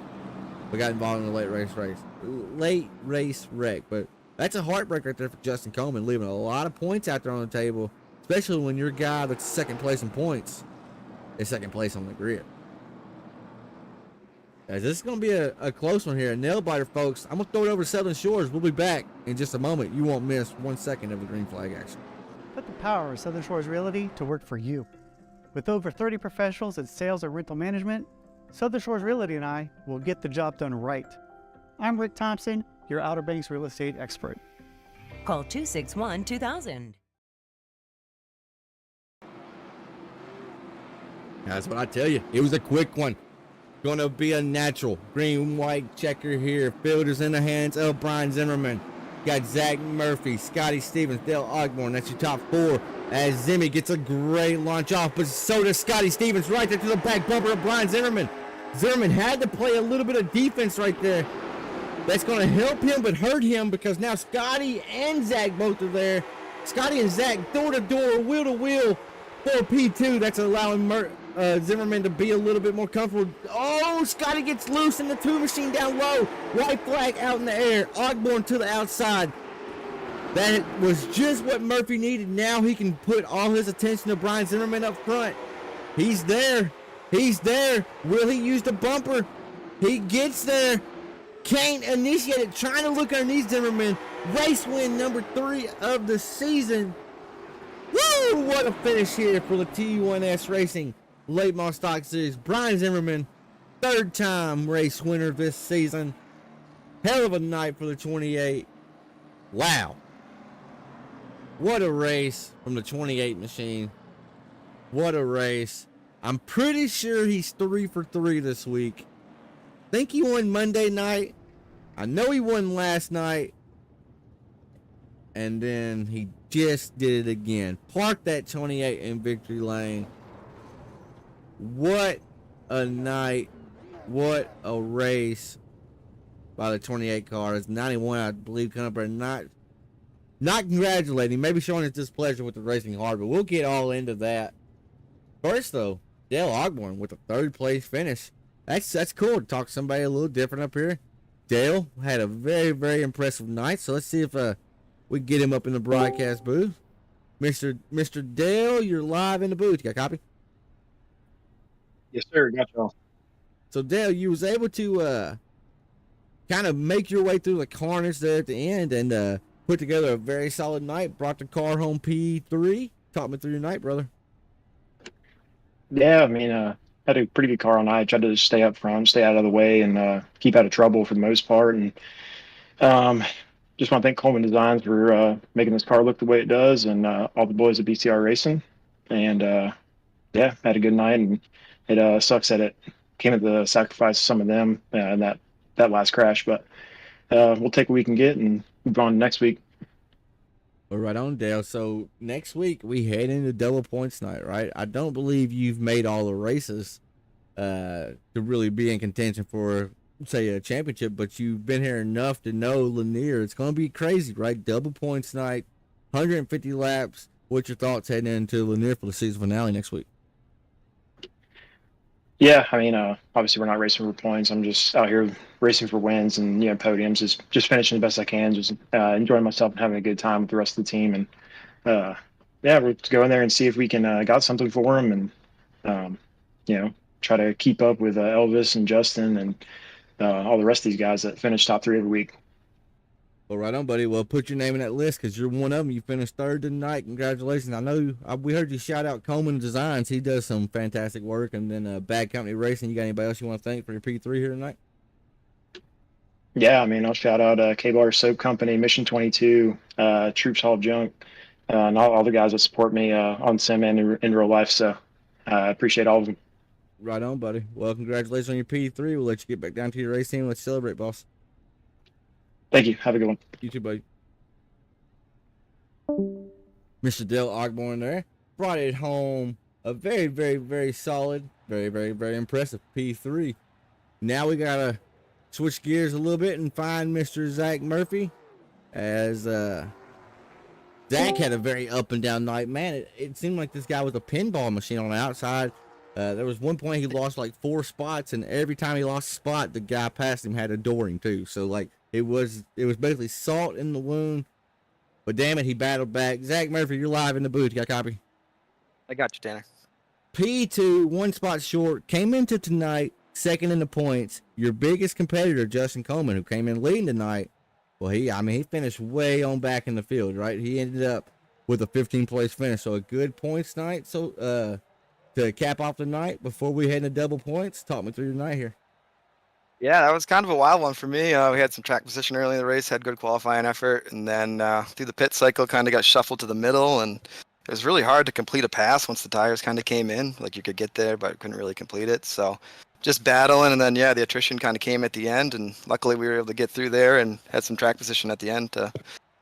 but got involved in a late race wreck. But that's a heartbreak right there for Justin Coleman, leaving a lot of points out there on the table, especially when your guy that's second place in points is second place on the grid. Guys, this is going to be a close one here, a nail biter, folks. I'm going to throw it over to Southern Shores. We'll be back in just a moment. You won't miss 1 second of the green flag action. Put the power of Southern Shores Realty to work for you. With over 30 professionals in sales and rental management, Southern Shores Realty and I will get the job done right. I'm Rick Thompson, your Outer Banks real estate expert. Call 261-2000. That's what I tell you. It was a quick one. Gonna be a natural green white checker here. Fielders in the hands of Brian Zimmerman. Got Zach Murphy, Scotty Stevens, Dale Ogborn. That's your top 4. As Zimmy gets a great launch off, but so does Scotty Stevens right there to the back bumper of Brian Zimmerman. Zimmerman had to play a little bit of defense right there. That's going to help him but hurt him, because now Scotty and Zach both are there. Scotty and Zach door to door, wheel to wheel for P2. That's allowing Zimmerman to be a little bit more comfortable. Oh, Scotty gets loose in the 2 machine down low. White flag out in the air. Ogborn to the outside. That was just what Murphy needed. Now he can put all his attention to Brian Zimmerman up front. He's there. He's there. Will he use the bumper? He gets there. Can't initiate it. Trying to look underneath Zimmerman. Race win number 3 of the season. Woo! What a finish here for the T1S Racing Late Model Stock Series. Brian Zimmerman, 3rd time race winner this season. Hell of a night for the 28. Wow. What a race from the 28 machine. What a race. I'm pretty sure he's 3 for 3 this week. Think he won Monday night. I know he won last night. And then he just did it again. Parked that 28 in victory lane. What a night. What a race by the 28 car. It's 91, I believe, coming up there. Not congratulating, maybe showing his displeasure with the racing hard, but we'll get all into that. First, though, Dale Ogborn with a 3rd place finish. That's cool to talk to somebody a little different up here. Dale had a very, very impressive night, so let's see if we can get him up in the broadcast booth. Mr. Dale, you're live in the booth. You got a copy? Yes, sir. Got y'all. So, Dale, you was able to kind of make your way through the carnage there at the end and put together a very solid night. Brought the car home P3. Talk me through your night, brother. Yeah, I mean, had a pretty good car all night. Tried to just stay up front, stay out of the way, and keep out of trouble for the most part. And just want to thank Coleman Designs for making this car look the way it does, and all the boys at BCR Racing. And yeah, had a good night. And it sucks that it came at the sacrifice of some of them in that last crash. But we'll take what we can get and move on to next week. Well, right on, Dale. So next week we head into double points night, right? I don't believe you've made all the races to really be in contention for, say, a championship, but you've been here enough to know Lanier. It's going to be crazy, right? Double points night, 150 laps. What's your thoughts heading into Lanier for the season finale next week? Yeah, I mean, obviously we're not racing for points. I'm just out here racing for wins and, podiums, just finishing the best I can, just enjoying myself and having a good time with the rest of the team. And yeah, we'll go in there and see if we can got something for them, and try to keep up with Elvis and Justin and all the rest of these guys that finish top 3 every week. Well, right on, buddy. Well, put your name in that list because you're one of them. You finished 3rd tonight. Congratulations. I know we heard you shout out Coleman Designs. He does some fantastic work. And then Bad Company Racing. You got anybody else you want to thank for your P3 here tonight? Yeah, I mean, I'll shout out K-Bar Soap Company, Mission 22, Troops Hall Junk, and all the guys that support me on sim and in real life. So I appreciate all of them. Right on, buddy. Well, congratulations on your P3. We'll let you get back down to your race team. Let's celebrate, boss. Thank you. Have a good one. You too, buddy. Mr. Dale Ogborn there brought it home. A very, very, very solid, very, very, very impressive P3. Now we gotta switch gears a little bit and find Mr. Zach Murphy, as Zach had a very up and down night. Man, it seemed like this guy was a pinball machine on the outside. There was one point he lost like 4 spots, and every time he lost a spot, the guy past him had to door him too. So like it was basically salt in the wound. But damn it, he battled back. Zach Murphy, you're live in the booth. You got a copy? I got you, Tanner. P2, 1 spot short, came into tonight second in the points. Your biggest competitor, Justin Coleman, who came in leading tonight, well, he finished way on back in the field, right? He ended up with a 15th place finish, so a good points night. So to cap off the night before we head into double points, talk me through the night here. Yeah, that was kind of a wild one for me. We had some track position early in the race, had good qualifying effort, and then through the pit cycle, kind of got shuffled to the middle, and it was really hard to complete a pass once the tires kind of came in. Like you could get there, but couldn't really complete it. So just battling, and then yeah, the attrition kind of came at the end, and luckily we were able to get through there and had some track position at the end to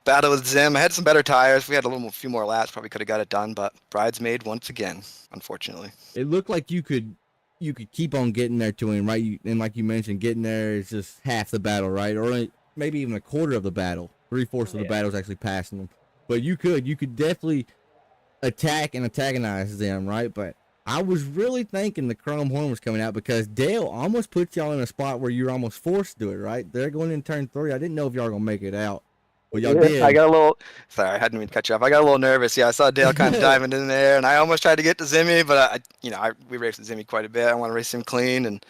battle with Zim. I had some better tires. If we had a few more laps, probably could have got it done, but bridesmaid once again, unfortunately. It looked like you could keep on getting there to him, right? And like you mentioned, getting there is just half the battle, right? Or maybe even a quarter of the battle. 3/4 of the battle is actually passing them. But you could definitely attack and antagonize them, right? But I was really thinking the chrome horn was coming out, because Dale almost put y'all in a spot where you're almost forced to do it, right? They're going in turn 3. I didn't know if y'all were going to make it out. But y'all did. I got a little, sorry, I hadn't mean to cut you off. I got a little nervous. Yeah, I saw Dale kind of diving in there, and I almost tried to get to Zimmy, but we raced with Zimmy quite a bit. I want to race him clean, and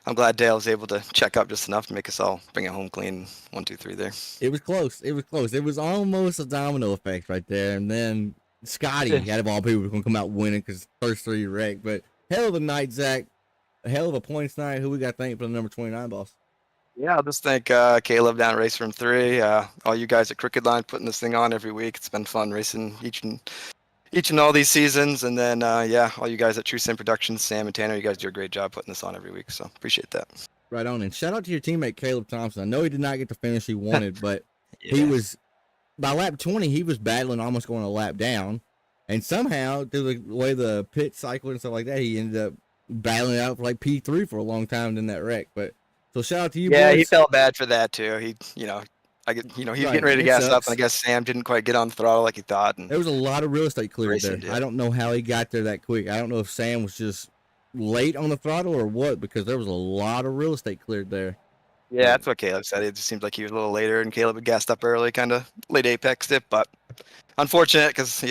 I'm glad Dale was able to check up just enough to make us all bring it home clean. 1, 2, 3 there. It was close. It was almost a domino effect right there. And then Scotty, out of all people, was going to come out winning because first 3 wrecked. But hell of a night, Zach. A hell of a points night. Who we got to thank for the number 29 boss? Yeah, I'll just thank Caleb down at Race Room 3, all you guys at Crooked Line putting this thing on every week. It's been fun racing each and all these seasons. And then, all you guys at TrueSimProductions, Sam and Tanner, you guys do a great job putting this on every week. So appreciate that. Right on. And shout out to your teammate, Caleb Thompson. I know he did not get the finish he wanted, but he was, by lap 20, he was battling, almost going a lap down. And somehow, through the way the pit cycle and stuff like that, he ended up battling out for like P3 for a long time in that wreck. But so shout out to you, yeah, boys. he felt bad for that too. He was getting ready to gas up, and I guess Sam didn't quite get on the throttle like he thought. And there was a lot of real estate cleared there. did. I don't know how he got there that quick. I don't know if Sam was just late on the throttle or what, because there was a lot of real estate cleared there. Yeah, that's what Caleb said. It just seemed like he was a little later, and Caleb had gassed up early, kind of late apex it, but unfortunate because,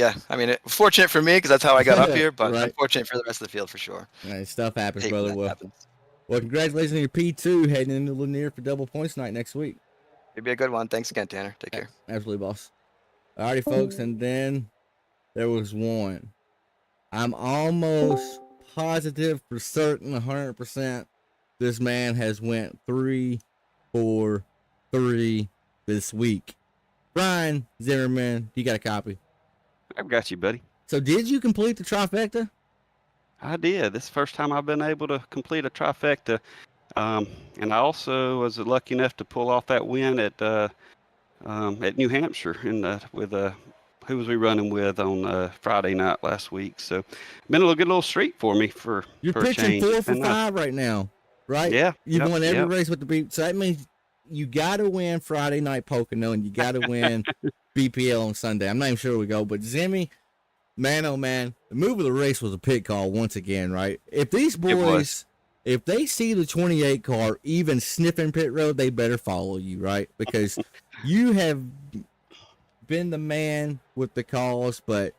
fortunate for me because that's how I got up here, but Right. Unfortunate for the rest of the field for sure. Stuff happens, Hate when brother. that happens. Well, congratulations on your P2 heading into Lanier for double points night next week. It'd be a good one. Thanks again, Tanner. Take care. Absolutely, boss. Alrighty, folks, and then there was one. I'm almost positive for certain, 100%, this man has went 3 for 3 this week. Brian Zimmerman, you got a copy? I've got you, buddy. So did you complete the trifecta? I did. This is the first time I've been able to complete a trifecta. And I also was lucky enough to pull off that win at New Hampshire with who was we running with on Friday night last week. So been a good little streak for me for You're for a pitching change. 4 for And, 5 right now, right? Yeah. You've won every yep. race with the beat. So that means you got to win Friday night Pocono and you got to win BPL on Sunday. I'm not even sure where we go, but Zimmy, man, oh man, the move of the race was a pit call once again, right? If these boys, if they see the 28 car even sniffing pit road, they better follow you, right? Because you have been the man with the calls, but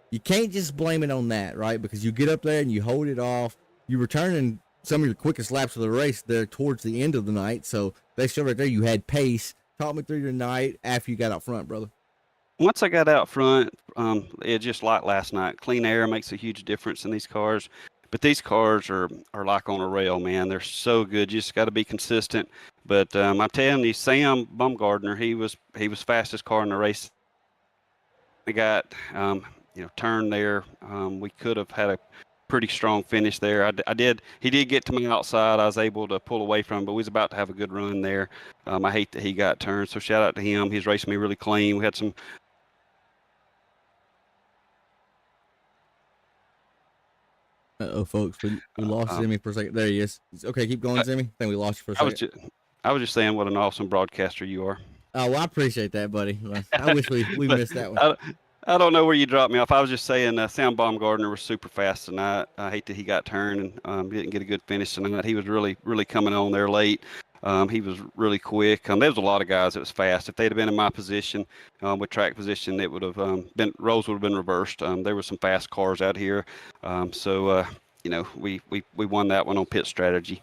you can't just blame it on that, right? Because you get up there and you hold it off. You return in some of your quickest laps of the race there towards the end of the night, so they show right there you had pace. Talk me through your night after you got out front, brother. Once I got out front, it just like last night. Clean air makes a huge difference in these cars. But these cars are like on a rail, man. They're so good. You just got to be consistent. But I'm telling you, Sam Bumgardner, he was fastest car in the race. We got turn there. We could have had a pretty strong finish there. He did get to me outside. I was able to pull away from him, but we was about to have a good run there. I hate that he got turned. So shout out to him. He's racing me really clean. We had some. Uh-oh, folks, we lost Zimmy for a second. There he is. Okay, keep going, Zimmy. I think we lost you for a second. I was just saying what an awesome broadcaster you are. Oh, well, I appreciate that, buddy. Well, I wish we But missed that one. I don't know where you dropped me off. I was just saying Sam Baumgartner was super fast tonight. I hate that he got turned and didn't get a good finish tonight. He was really, really coming on there late. He was really quick. There was a lot of guys that was fast. If they'd have been in my position, with track position, it would have roles would have been reversed. There were some fast cars out here. We won that one on pit strategy.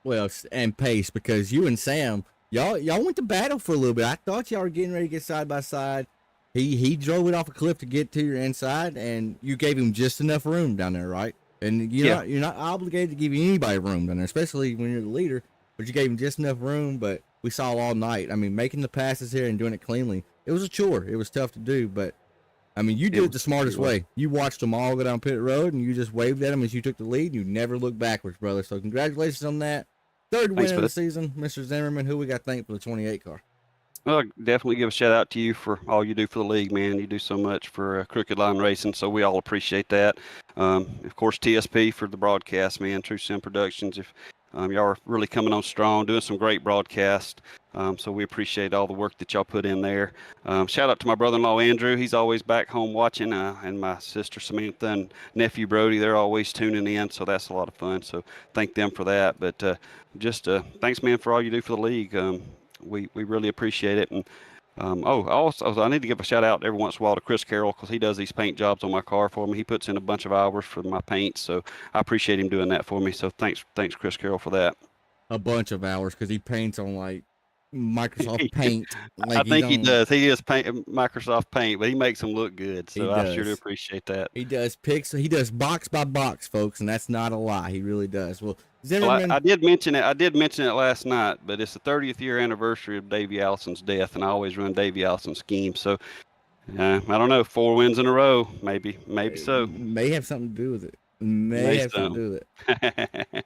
Well, and pace, because you and Sam, y'all went to battle for a little bit. I thought y'all were getting ready to get side by side. He drove it off a cliff to get to your inside, and you gave him just enough room down there, right? And you're not obligated to give anybody room down there, especially when you're the leader. But you gave him just enough room. But we saw all night. I mean, making the passes here and doing it cleanly, it was a chore. It was tough to do, but I mean, you did it the smartest way. You watched them all go down pit road, and you just waved at them as you took the lead. And you never looked backwards, brother. So congratulations on that. Third win of the season, Mr. Zimmerman, who we got thanked for the 28 car. Well, definitely give a shout out to you for all you do for the league, man. You do so much for Crooked Line Racing, so we all appreciate that. Of course, TSP for the broadcast, man. TrueSimProductions. If y'all are really coming on strong, doing some great broadcasts. So we appreciate all the work that y'all put in there. Shout out to my brother-in-law Andrew. He's always back home watching, and my sister Samantha and nephew Brody. They're always tuning in, so that's a lot of fun. So thank them for that. But thanks, man, for all you do for the league. We really appreciate it. And also I need to give a shout out every once in a while to Chris Carroll, because he does these paint jobs on my car for me. He puts in a bunch of hours for my paint, so I appreciate him doing that for me. So thanks Chris Carroll for that. A bunch of hours, because he paints on like Microsoft Paint. Like I think he does. He does paint Microsoft Paint, but he makes them look good. So I sure do appreciate that. He does he does box by box, folks, and that's not a lie. He really does. Well, Zimmerman, I did mention it. I did mention it last night, but it's the 30th year anniversary of Davey Allison's death, and I always run Davey Allison's scheme. So I don't know, 4 wins in a row, maybe so. May have something to do with it. May have something to do with it.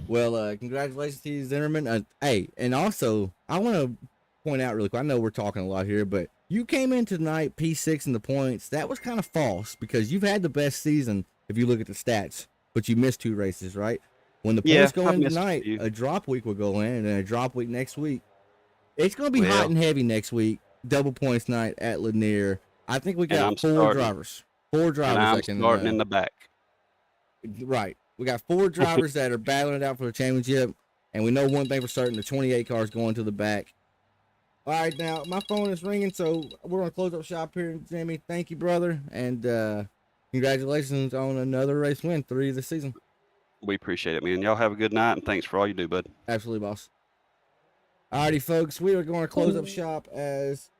Well, congratulations to you, Zimmerman. Hey, and also I want to point out really quick. I know we're talking a lot here, but you came in tonight P6 in the points. That was kind of false, because you've had the best season if you look at the stats, but you missed 2 races, right? When the points go in tonight, a drop week will go in, and then a drop week next week. It's going to be hot and heavy next week. Double points night at Lanier. I think we got 4 drivers. 4 drivers. And I'm starting in the back. Right. We got 4 drivers that are battling it out for the championship, and we know one thing for certain: the 28 cars going to the back. All right, now my phone is ringing, so we're gonna close up shop here. Jimmy, thank you, brother, and congratulations on another race win, 3 of the season. We appreciate it, man. Y'all have a good night, and thanks for all you do, bud. Absolutely, boss. Alrighty, folks, we are going to close up shop as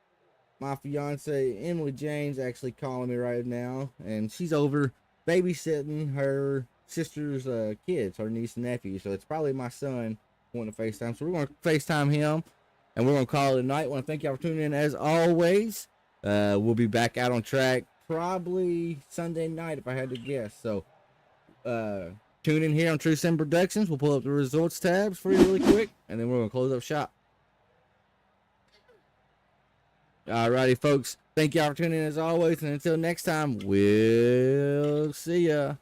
my fiance Emily Jane's actually calling me right now, and she's over babysitting her sister's kids, her niece and nephew. So it's probably my son wanting to FaceTime. So we're going to FaceTime him, and we're going to call it a night. I want to thank y'all for tuning in as always. We'll be back out on track probably Sunday night if I had to guess. So tune in here on TrueSimProductions. We'll pull up the results tabs for you really quick, and then we're going to close up shop. Alrighty, folks. Thank y'all for tuning in as always, and until next time, we'll see ya.